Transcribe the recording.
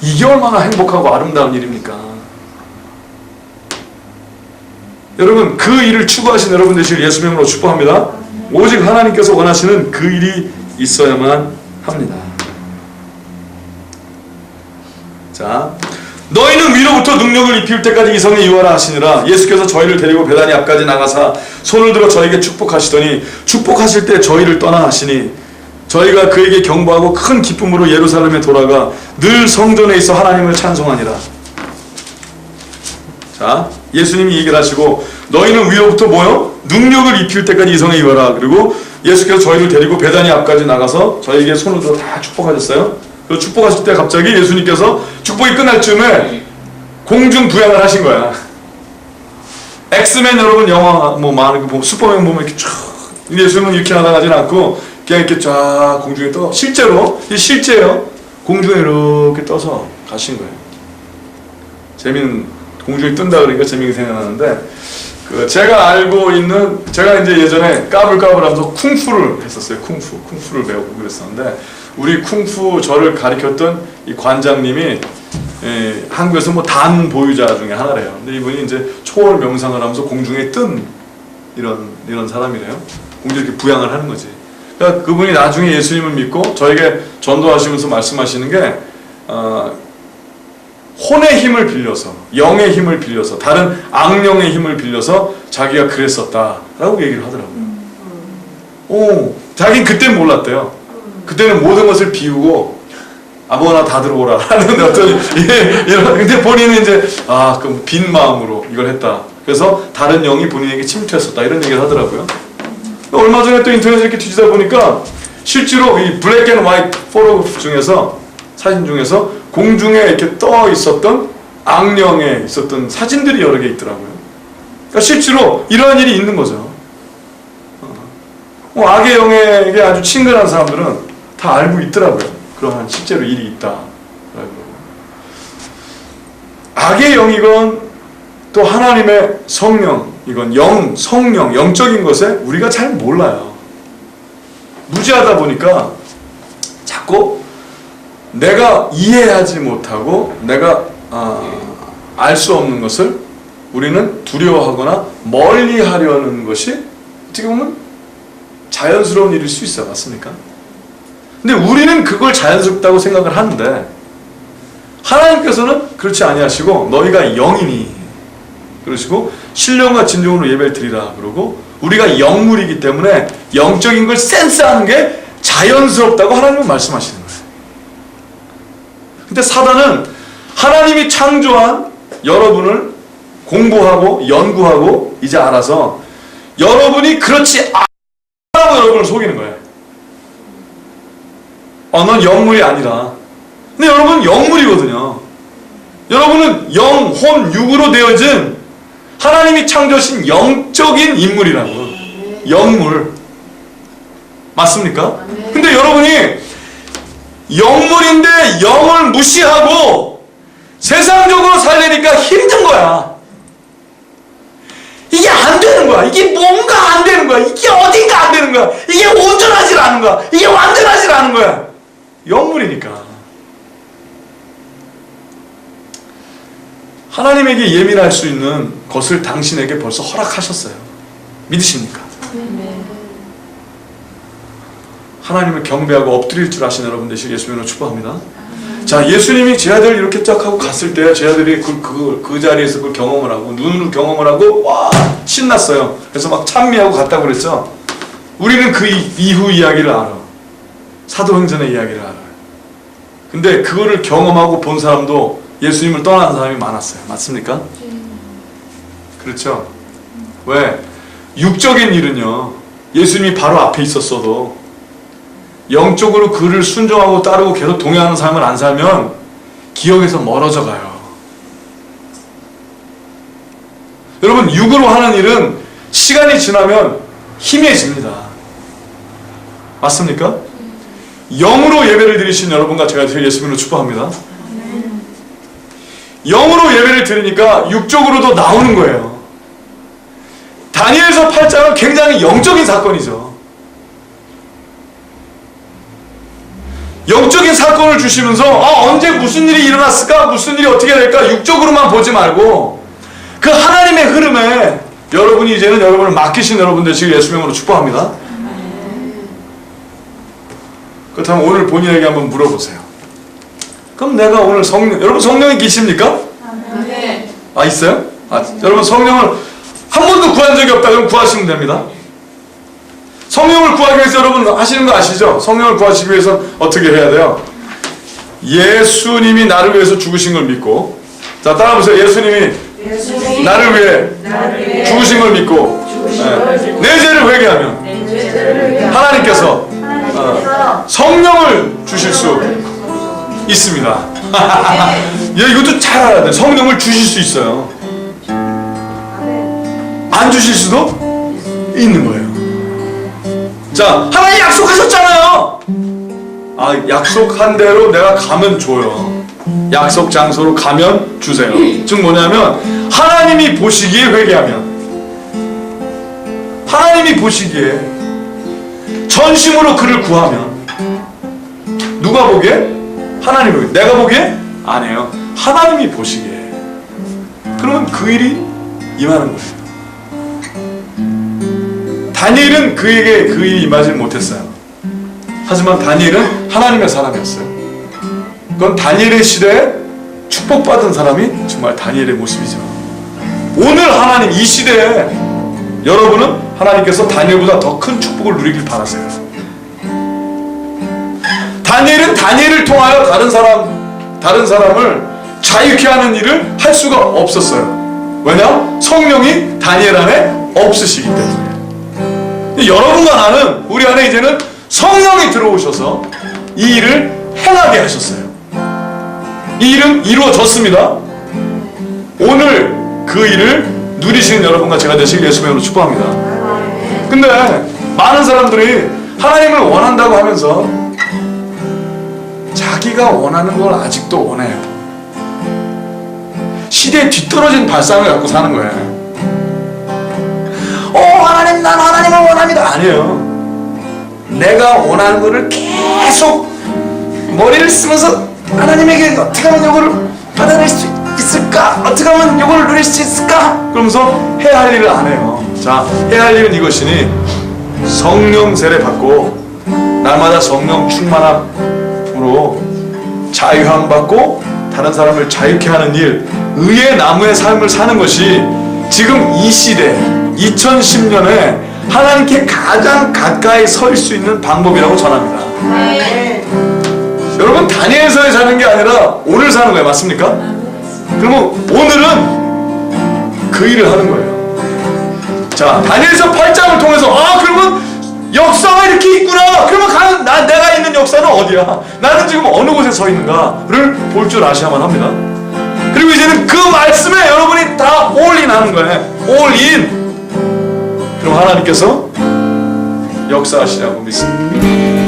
이게 얼마나 행복하고 아름다운 일입니까? 여러분, 그 일을 추구하신 여러분 되시길 예수 이름으로 축복합니다. 오직 하나님께서 원하시는 그 일이 있어야만 합니다. 자, 너희는 위로부터 능력을 입힐 때까지 이성에 유하라 하시니라. 예수께서 저희를 데리고 베다니 앞까지 나가사 손을 들어 저에게 축복하시더니 축복하실 때 저희를 떠나 하시니 저희가 그에게 경배하고 큰 기쁨으로 예루살렘에 돌아가 늘 성전에 있어 하나님을 찬송하니라. 자, 예수님이 얘기를 하시고 너희는 위로부터 뭐요? 능력을 입힐 때까지 이성에 유하라. 그리고 예수께서 저희를 데리고 베다니 앞까지 나가서 저에게 손을 들어 다 축복하셨어요. 그리고 축복하실 때 갑자기 예수님께서 축복이 끝날 쯤에 공중 부양을 하신 거야. 엑스맨 여러분 영화 뭐 많은 거 슈퍼맨 보면 이렇게 쫙, 예수님은 이렇게 날아가진 않고 그냥 이렇게 쫙 공중에 떠, 실제로 이게 실제요. 공중에 이렇게 떠서 가신 거예요. 재미는 공중에 뜬다 그러니까 재미가 생각나는데, 그 제가 알고 있는, 제가 이제 예전에 까불까불하면서 쿵푸를 했었어요. 쿵푸를 배우고 그랬었는데, 우리 쿵푸 저를 가르쳤던 이 관장님이 한국에서 뭐 단 보유자 중에 하나래요. 근데 이분이 이제 초월 명상을 하면서 공중에 뜬 이런 사람이래요. 공중에 이렇게 부양을 하는 거지. 그러니까 그분이 나중에 예수님을 믿고 저에게 전도하시면서 말씀하시는 게, 혼의 힘을 빌려서, 영의 힘을 빌려서, 다른 악령의 힘을 빌려서 자기가 그랬었다라고 얘기를 하더라고요. 자기는 그때는 몰랐대요. 그때는 모든 것을 비우고 아무거나 다 들어오라 하는 어떤 근데 본인은 이제 그럼 빈 마음으로 이걸 했다. 그래서 다른 영이 본인에게 침투했었다 이런 얘기를 하더라고요. 얼마 전에 또 인터넷에 이렇게 뒤지다 보니까 실제로 이 블랙 앤 화이트 포토그래프 중에서, 사진 중에서 공중에 이렇게 떠 있었던 악령에 있었던 사진들이 여러 개 있더라고요. 그러니까 실제로 이러한 일이 있는 거죠. 악의 영에게 아주 친근한 사람들은 다 알고 있더라고요. 그러한 실제로 일이 있다. 악의 영이건 또 하나님의 성령이건 성령, 영적인 것에 우리가 잘 몰라요. 무지하다 보니까 자꾸 내가 이해하지 못하고 내가 알 수 없는 것을 우리는 두려워하거나 멀리하려는 것이 어떻게 보면 자연스러운 일일 수 있어요. 맞습니까? 근데 우리는 그걸 자연스럽다고 생각을 하는데 하나님께서는 그렇지 아니하시고 너희가 영이니 그러시고 신령과 진정으로 예배를 드리라 그러고, 우리가 영물이기 때문에 영적인 걸 센스하는 게 자연스럽다고 하나님은 말씀하시는 거예요. 근데 사단은 하나님이 창조한 여러분을 공부하고 연구하고 이제 알아서 여러분이 그렇지 않다고 여러분을 속이는 거예요. 넌 영물이 아니라. 근데 여러분은 영물이거든요. 여러분은 영, 혼, 육으로 되어진 하나님이 창조하신 영적인 인물이라고. 영물. 맞습니까? 근데 여러분이 영물인데 영을 무시하고 세상적으로 살려니까 힘든 거야. 이게 안 되는 거야. 이게 뭔가 안 되는 거야. 이게 어딘가 안 되는 거야. 이게 온전하지 않은 거야. 이게 완전하지 않은 거야. 영물이니까. 하나님에게 예민할 수 있는 것을 당신에게 벌써 허락하셨어요. 믿으십니까? 하나님을 경배하고 엎드릴 줄 아시는 여러분 되시길 예수님으로 축복합니다. 자, 예수님이 제 아들 이렇게 쫙 하고 갔을 때 제 아들이 그 자리에서 그걸 경험을 하고 눈으로 경험을 하고 와 신났어요. 그래서 막 찬미하고 갔다고 그랬죠. 우리는 그 이후 이야기를 알아. 사도행전의 이야기를 알아요. 근데 그거를 경험하고 본 사람도 예수님을 떠나는 사람이 많았어요. 맞습니까? 그렇죠? 왜? 육적인 일은요, 예수님이 바로 앞에 있었어도 영적으로 그를 순종하고 따르고 계속 동행하는 삶을 안 살면 기억에서 멀어져 가요. 여러분, 육으로 하는 일은 시간이 지나면 희미해집니다. 맞습니까? 영으로 예배를 드리신 여러분과 제가 예수님으로 축복합니다. 영으로 예배를 드리니까 육적으로도 나오는 거예요. 다니엘서 8장은 굉장히 영적인 사건이죠. 영적인 사건을 주시면서 언제 무슨 일이 일어났을까? 무슨 일이 어떻게 될까? 육적으로만 보지 말고 그 하나님의 흐름에 여러분이 이제는 여러분을 맡기신 여러분 되시길 예수 이름으로 축복합니다. 그렇다면 오늘 본인에게 한번 물어보세요. 그럼 내가 오늘 여러분 성령이 계십니까? 네. 있어요? 여러분 성령을 한 번도 구한 적이 없다 그럼 구하시면 됩니다. 성령을 구하기 위해서 여러분 하시는 거 아시죠? 성령을 구하시기 위해서 어떻게 해야 돼요? 예수님이 나를 위해서 죽으신 걸 믿고, 자 따라보세요. 예수님이 나를 위해 죽으신 걸 믿고 내 죄를 회개하면 하나님께서 성령을 주실 수 있습니다. 이것도 잘 알아야 돼요. 성령을 주실 수 있어요. 안 주실 수도 있는 거예요. 자, 하나님 약속하셨잖아요. 약속한 대로 내가 가면 줘요. 약속 장소로 가면 주세요. 즉 뭐냐면 하나님이 보시기에 회개하면, 하나님이 보시기에 전심으로 그를 구하면, 누가 보기에? 하나님이 보기에. 내가 보기에? 아니에요. 하나님이 보시기에. 그러면 그 일이 임하는 거예요. 다니엘은 그에게 그 일이 임하지 못했어요. 하지만 다니엘은 하나님의 사람이었어요. 그건 다니엘의 시대에 축복받은 사람이 정말 다니엘의 모습이죠. 오늘 하나님 이 시대에 여러분은 하나님께서 다니엘보다 더 큰 축복을 누리길 바라세요. 다니엘은 다니엘을 통하여 다른 사람을 자유케 하는 일을 할 수가 없었어요. 왜냐? 성령이 다니엘 안에 없으시기 때문에. 여러분과 나는, 우리 안에 이제는 성령이 들어오셔서 이 일을 행하게 하셨어요. 이 일은 이루어졌습니다. 오늘 그 일을 누리시는 여러분과 제가 되시길 예수의 이름으로 축복합니다. 근데 많은 사람들이 하나님을 원한다고 하면서 자기가 원하는 걸 아직도 원해요. 시대에 뒤떨어진 발상을 갖고 사는 거예요. 하나님, 난 하나님을 원합니다. 아니에요. 내가 원하는 거를 계속 머리를 쓰면서 하나님에게 어떻게 하면 이거를 받아낼 수 있을까? 어떻게 하면 이걸 누릴 수 있을까? 그러면서 해야 할 일을 안 해요. 자, 해야 할 일은 이것이니 성령 세례 받고 날마다 성령 충만함으로 자유함 받고 다른 사람을 자유케 하는 일, 의의 나무의 삶을 사는 것이 지금 이 시대 2010년에 하나님께 가장 가까이 설 수 있는 방법이라고 전합니다. 네. 여러분 다니엘서에 사는 게 아니라 오늘 사는 거예요. 맞습니까? 그러면 오늘은 그 일을 하는 거예요. 자, 다니엘서 8장을 통해서 그러면 역사가 이렇게 있구나. 그러면 내가 있는 역사는 어디야? 나는 지금 어느 곳에 서 있는가를 볼 줄 아셔야만 합니다. 그리고 이제는 그 말씀에 여러분이 다 올인 하는 거예요. 올인. 그럼 하나님께서 역사하시냐고 믿습니다.